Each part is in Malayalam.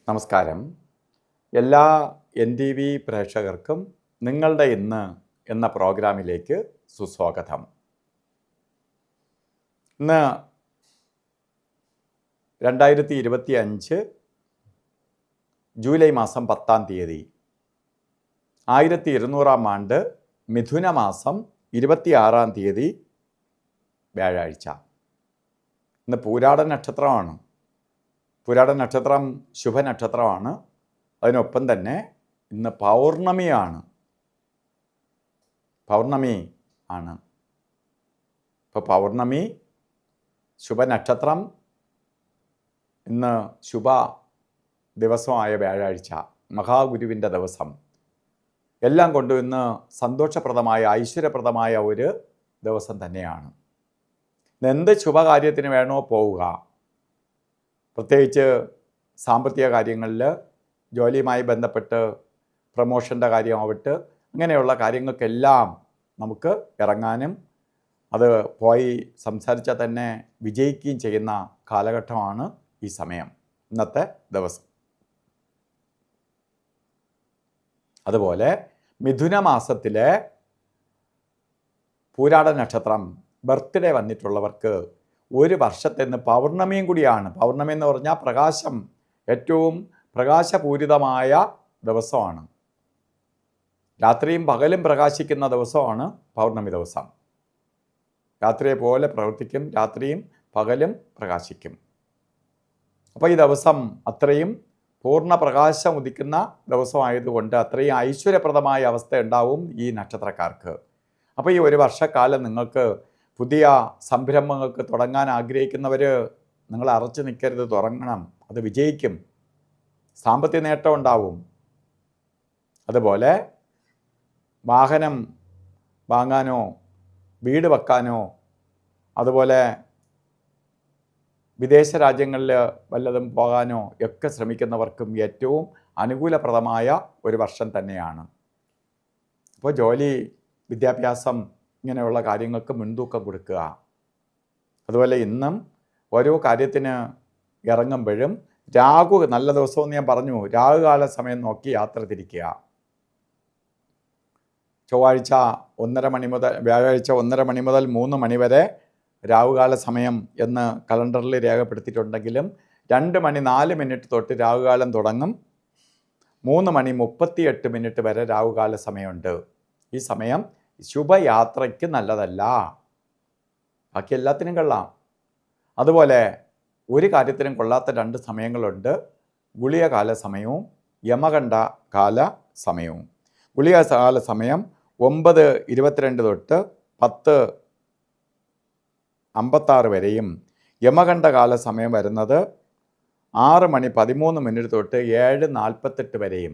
നമസ്കാരം. എല്ലാ NTV പ്രേക്ഷകർക്കും നിങ്ങളുടെ ഇന്ന് എന്ന പ്രോഗ്രാമിലേക്ക് സുസ്വാഗതം. ഇന്ന് 2025 ജൂലൈ മാസം 10-ാം തീയതി 1200-ാം ആണ്ട് മിഥുന മാസം 26-ാം തീയതി വ്യാഴാഴ്ച. ഇന്ന് പൂരാട നക്ഷത്രമാണ്. പൂരാട നക്ഷത്രം ശുഭനക്ഷത്രമാണ്. അതിനൊപ്പം തന്നെ ഇന്ന് പൗർണമിയാണ്. ഇപ്പോൾ പൗർണമി, ശുഭനക്ഷത്രം, ഇന്ന് ശുഭ ദിവസമായ വ്യാഴാഴ്ച, മഹാഗുരുവിൻ്റെ ദിവസം, എല്ലാം കൊണ്ടും ഇന്ന് സന്തോഷപ്രദമായ ഐശ്വര്യപ്രദമായ ഒരു ദിവസം തന്നെയാണ്. എന്ത് ശുഭകാര്യത്തിന് വേണോ പോവുക, പ്രത്യേകിച്ച് സാമ്പത്തിക കാര്യങ്ങളിൽ, ജോലിയുമായി ബന്ധപ്പെട്ട് പ്രമോഷൻ്റെ കാര്യമാവട്ടെ, അങ്ങനെയുള്ള കാര്യങ്ങൾക്കെല്ലാം നമുക്ക് ഇറങ്ങാനും അത് പോയി സംസാരിച്ചാൽ തന്നെ വിജയിക്കുകയും ചെയ്യുന്ന കാലഘട്ടമാണ് ഈ സമയം, ഇന്നത്തെ ദിവസം. അതുപോലെ മിഥുന മാസത്തിലെ പൂരാട നക്ഷത്രം ബർത്ത്ഡേ വന്നിട്ടുള്ളവർക്ക് ഒരു വർഷത്തെ ഇന്ന് പൗർണമിയും കൂടിയാണ്. പൗർണമി എന്ന് പറഞ്ഞാൽ പ്രകാശം, ഏറ്റവും പ്രകാശപൂരിതമായ ദിവസമാണ്. രാത്രിയും പകലും പ്രകാശിക്കുന്ന ദിവസമാണ് പൗർണമി ദിവസം. രാത്രിയെ പോലെ പ്രവർത്തിക്കും, രാത്രിയും പകലും പ്രകാശിക്കും. അപ്പോൾ ഈ ദിവസം അത്രയും പൂർണ്ണ പ്രകാശം ഉദിക്കുന്ന ദിവസമായതുകൊണ്ട് അത്രയും ഐശ്വര്യപ്രദമായ അവസ്ഥ ഉണ്ടാവും ഈ നക്ഷത്രക്കാർക്ക്. അപ്പോൾ ഈ ഒരു വർഷക്കാലം നിങ്ങൾക്ക് പുതിയ സംരംഭങ്ങൾക്ക് തുടങ്ങാൻ ആഗ്രഹിക്കുന്നവർ നിങ്ങൾ അറച്ചു നിൽക്കരുത്, തുടങ്ങണം. അത് വിജയിക്കും, സാമ്പത്തിക നേട്ടം ഉണ്ടാവും. അതുപോലെ വാഹനം വാങ്ങാനോ വീട് വെക്കാനോ അതുപോലെ വിദേശ രാജ്യങ്ങളിൽ വല്ലതും പോകാനോ ഒക്കെ ശ്രമിക്കുന്നവർക്കും ഏറ്റവും അനുകൂലപ്രദമായ ഒരു വർഷം തന്നെയാണ്. അപ്പോൾ ജോലി, വിദ്യാഭ്യാസം, ഇങ്ങനെയുള്ള കാര്യങ്ങൾക്ക് മുൻതൂക്കം കൊടുക്കുക. അതുപോലെ ഇന്നും ഓരോ കാര്യത്തിന് ഇറങ്ങുമ്പോഴും നല്ല ദിവസമെന്ന് ഞാൻ പറഞ്ഞു, രാഹുകാല സമയം നോക്കി യാത്ര തിരിക്കുക. ചൊവ്വാഴ്ച 1:30 മണി മുതൽ, വ്യാഴാഴ്ച 1:30 മണി മുതൽ 3 മണി വരെ രാഹുകാല സമയം എന്ന് കലണ്ടറിൽ രേഖപ്പെടുത്തിയിട്ടുണ്ടെങ്കിലും 2 മണി 4 മിനിറ്റ് തൊട്ട് രാഹുകാലം തുടങ്ങും. 3 മണി 38 മിനിറ്റ് വരെ രാഹുകാല സമയമുണ്ട്. ഈ സമയം ശുഭയാത്രയ്ക്ക് നല്ലതല്ല, ബാക്കി എല്ലാത്തിനും കൊള്ളാം. അതുപോലെ ഒരു കാര്യത്തിനും കൊള്ളാത്ത 2 സമയങ്ങളുണ്ട്: ഗുളിക കാല സമയവും യമകണ്ഠ കാല സമയവും. ഗുളിക കാല സമയം 9:22 തൊട്ട് 10:56 വരെയും യമകണ്ഠ കാല സമയം വരുന്നത് 6 മണി 13 മിനിറ്റ് തൊട്ട് 7:48 വരെയും.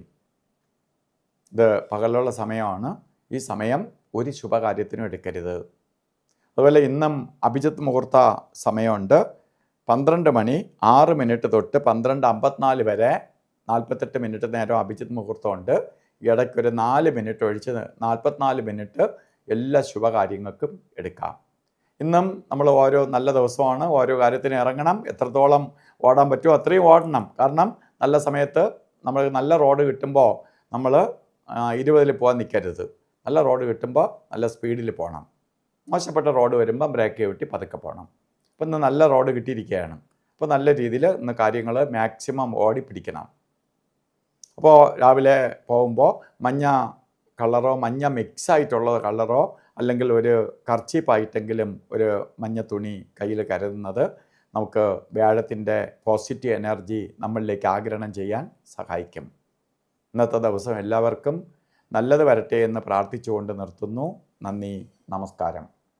ഇത് പകലുള്ള സമയമാണ്. ഈ സമയം ഒരു ശുഭകാര്യത്തിനും എടുക്കരുത്. അതുപോലെ ഇന്നും അഭിജിത്ത് മുഹൂർത്ത സമയമുണ്ട്. 12 മണി 6 മിനിറ്റ് തൊട്ട് 12:54 വരെ 48 മിനിറ്റ് നേരം അഭിജിത്ത് മുഹൂർത്തമുണ്ട്. ഇടയ്ക്കൊരു 4 മിനിറ്റ് ഒഴിച്ച് 44 മിനിറ്റ് എല്ലാ ശുഭകാര്യങ്ങൾക്കും എടുക്കാം. ഇന്നും നമ്മൾ ഓരോ നല്ല ദിവസമാണ്, ഓരോ കാര്യത്തിന് ഇറങ്ങണം. എത്രത്തോളം ഓടാൻ പറ്റുമോ അത്രയും ഓടണം. കാരണം നല്ല സമയത്ത് നമ്മൾ നല്ല റോഡ് കിട്ടുമ്പോൾ നമ്മൾ 20-ൽ പോകാൻ നിൽക്കരുത്. നല്ല റോഡ് കിട്ടുമ്പോൾ നല്ല സ്പീഡിൽ പോകണം. മോശപ്പെട്ട റോഡ് വരുമ്പോൾ ബ്രേക്ക് ചവിട്ടി പതുക്കെ പോകണം. അപ്പോൾ ഇന്ന് നല്ല റോഡ് കിട്ടിയിരിക്കുകയാണ്. അപ്പോൾ നല്ല രീതിയിൽ ഇന്ന് കാര്യങ്ങൾ മാക്സിമം ഓടി പിടിക്കണം. അപ്പോൾ രാവിലെ പോകുമ്പോൾ മഞ്ഞ കളറോ മഞ്ഞ മിക്സ് ആയിട്ടുള്ള കളറോ അല്ലെങ്കിൽ ഒരു കർച്ചീപ്പായിട്ടെങ്കിലും ഒരു മഞ്ഞ തുണി കയ്യിൽ കരുതുന്നത് നമുക്ക് വ്യാഴത്തിൻ്റെ പോസിറ്റീവ് എനർജി നമ്മളിലേക്ക് ആഗിരണം ചെയ്യാൻ സഹായിക്കും. ഇന്നത്തെ ദിവസം എല്ലാവർക്കും നല്ലത് വരട്ടെ എന്ന് പ്രാർത്ഥിച്ചുകൊണ്ട് നിർത്തുന്നു. നന്ദി, നമസ്കാരം.